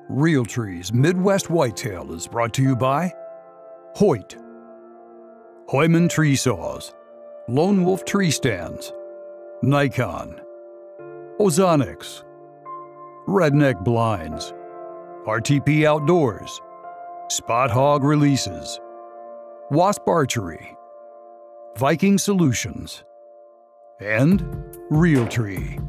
Realtree's Midwest Whitetail is brought to you by Hoyt, Heumann Tree Saws, Lone Wolf Tree Stands, Nikon, Ozonics, Redneck Blinds, RTP Outdoors, Spot Hog Releases, Wasp Archery, Viking Solutions, and Realtree.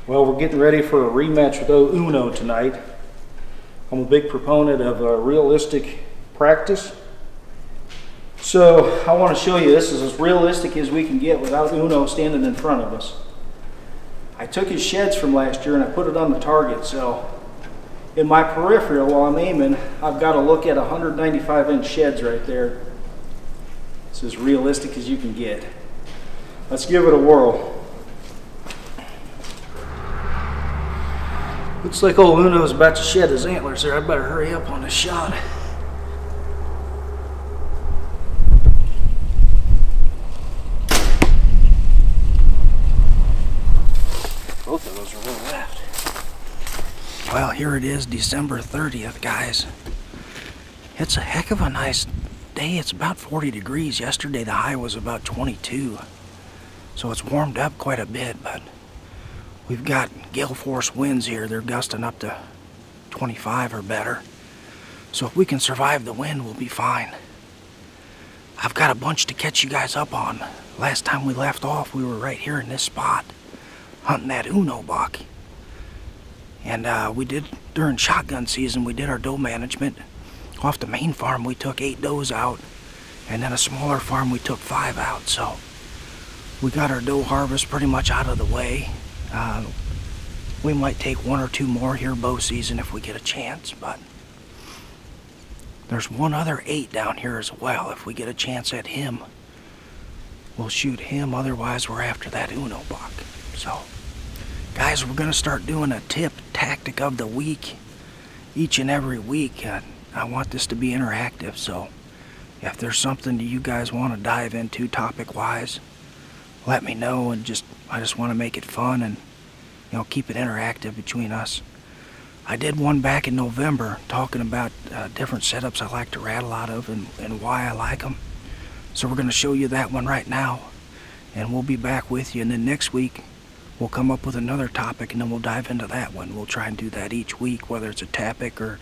Well, we're getting ready for a rematch with Uno tonight. I'm a big proponent of realistic practice. So I want to show you this is as realistic as we can get without Uno standing in front of us. I took his sheds from last year and I put it on the target. So in my peripheral while I'm aiming, I've got to look at 195-inch sheds right there. It's as realistic as you can get. Let's give it a whirl. Looks like old Uno's about to shed his antlers there. I better hurry up on the shot. Both of those are well left. Well, here it is, December 30th, guys. It's a heck of a nice day. It's about 40 degrees. Yesterday the high was about 22. So it's warmed up quite a bit, but we've got gale force winds here. They're gusting up to 25 or better. So if we can survive the wind, we'll be fine. I've got a bunch to catch you guys up on. Last time we left off, we were right here in this spot, hunting that Uno buck. And we did, during shotgun season, we did our doe management. Off the main farm, we took 8 does out. And then a smaller farm, we took 5 out. So we got our doe harvest pretty much out of the way. We might take 1 or 2 more here bow season if we get a chance, but there's one other 8 down here as well. If we get a chance at him, we'll shoot him. Otherwise, we're after that Uno buck. So, guys, we're going to start doing a tip tactic of the week each and every week. I want this to be interactive, so if there's something that you guys want to dive into topic-wise, let me know. And I just want to make it fun and, you know, keep it interactive between us. I did one back in November talking about different setups I like to rattle out of and why I like them. So we're going to show you that one right now, and we'll be back with you. And then next week we'll come up with another topic, and then we'll dive into that one. We'll try and do that each week, whether it's a topic or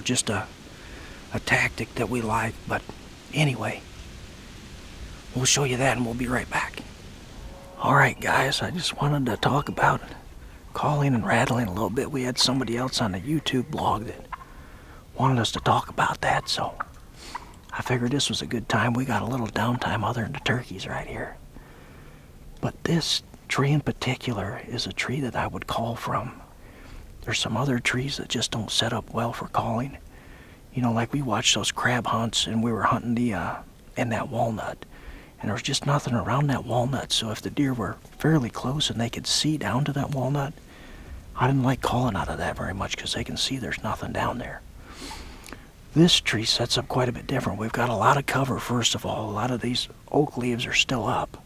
just a tactic that we like. But anyway, we'll show you that and we'll be right back. Alright guys, I just wanted to talk about calling and rattling a little bit. We had somebody else on the YouTube blog that wanted us to talk about that, so I figured this was a good time. We got a little downtime other than the turkeys right here. But this tree in particular is a tree that I would call from. There's some other trees that just don't set up well for calling. You know, like we watched those crab hunts and we were hunting in that walnut. And there was just nothing around that walnut, so if the deer were fairly close and they could see down to that walnut, I didn't like calling out of that very much because they can see there's nothing down there. This tree sets up quite a bit different. We've got a lot of cover, first of all. A lot of these oak leaves are still up,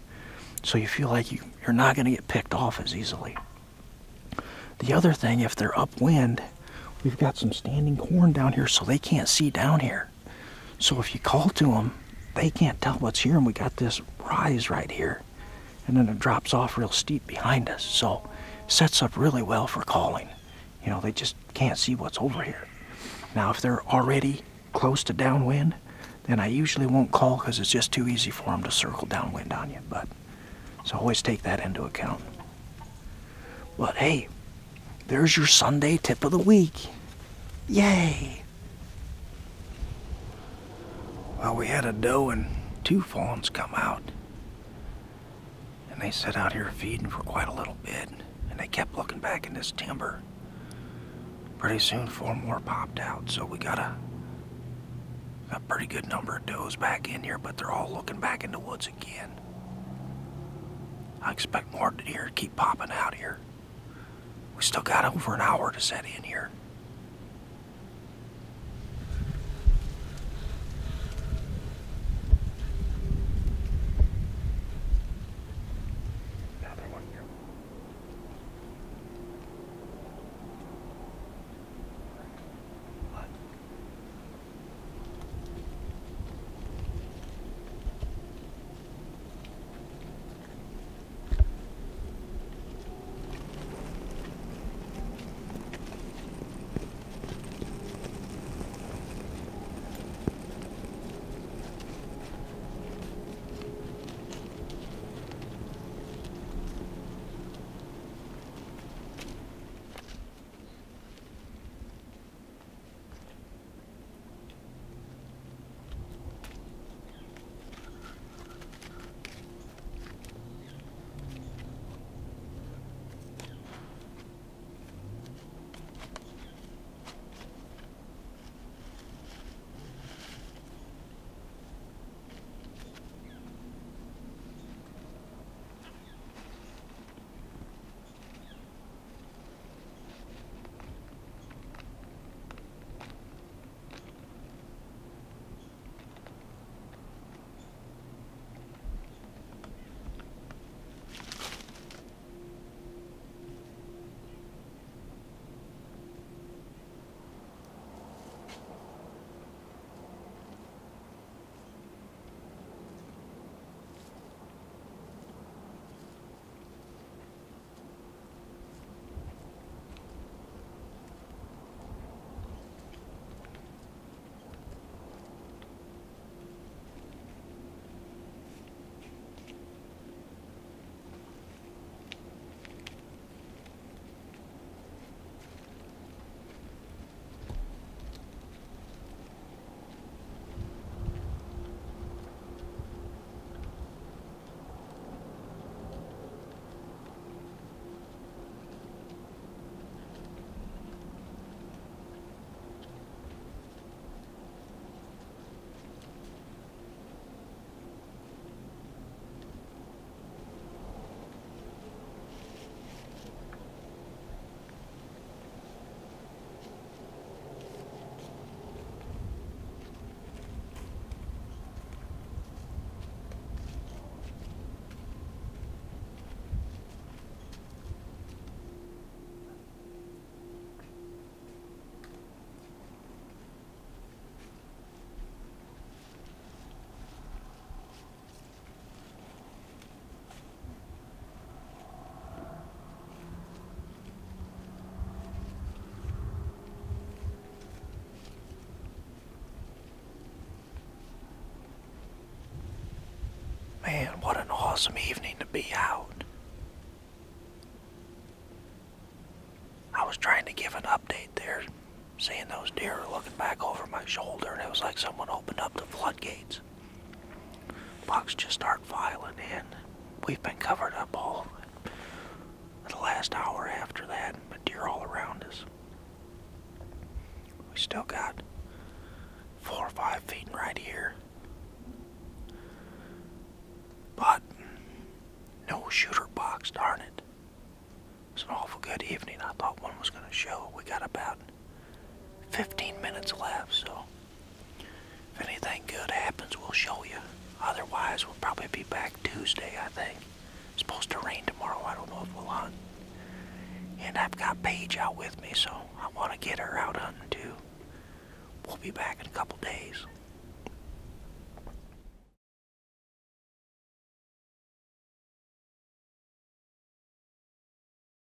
so you feel like you're not going to get picked off as easily. The other thing, if they're upwind, we've got some standing corn down here, so they can't see down here. So if you call to them, they can't tell what's here, and we got this rise right here, and then it drops off real steep behind us, so it sets up really well for calling. You know, they just can't see what's over here. Now if they're already close to downwind, then I usually won't call because it's just too easy for them to circle downwind on you, but so always take that into account. But hey, there's your Sunday tip of the week. Yay! Well, we had a doe and 2 fawns come out, and they sat out here feeding for quite a little bit, and they kept looking back in this timber. Pretty soon 4 more popped out, so we got a pretty good number of does back in here, but they're all looking back in the woods again. I expect more deer to keep popping out here. We still got over an hour to set in here. Man, what an awesome evening to be out. I was trying to give an update there, seeing those deer looking back over my shoulder, and it was like someone opened up the floodgates. Bucks just start filing in. We've been covered up all the last hour after that, but deer all around us. We still got 4 or 5 feet right here. But no shooter bucks, darn it. It's an awful good evening. I thought one was going to show. We got about 15 minutes left, so if anything good happens, we'll show you. Otherwise, we'll probably be back Tuesday, I think. It's supposed to rain tomorrow. I don't know if we'll hunt. And I've got Paige out with me, so I want to get her out hunting too. We'll be back in a couple days.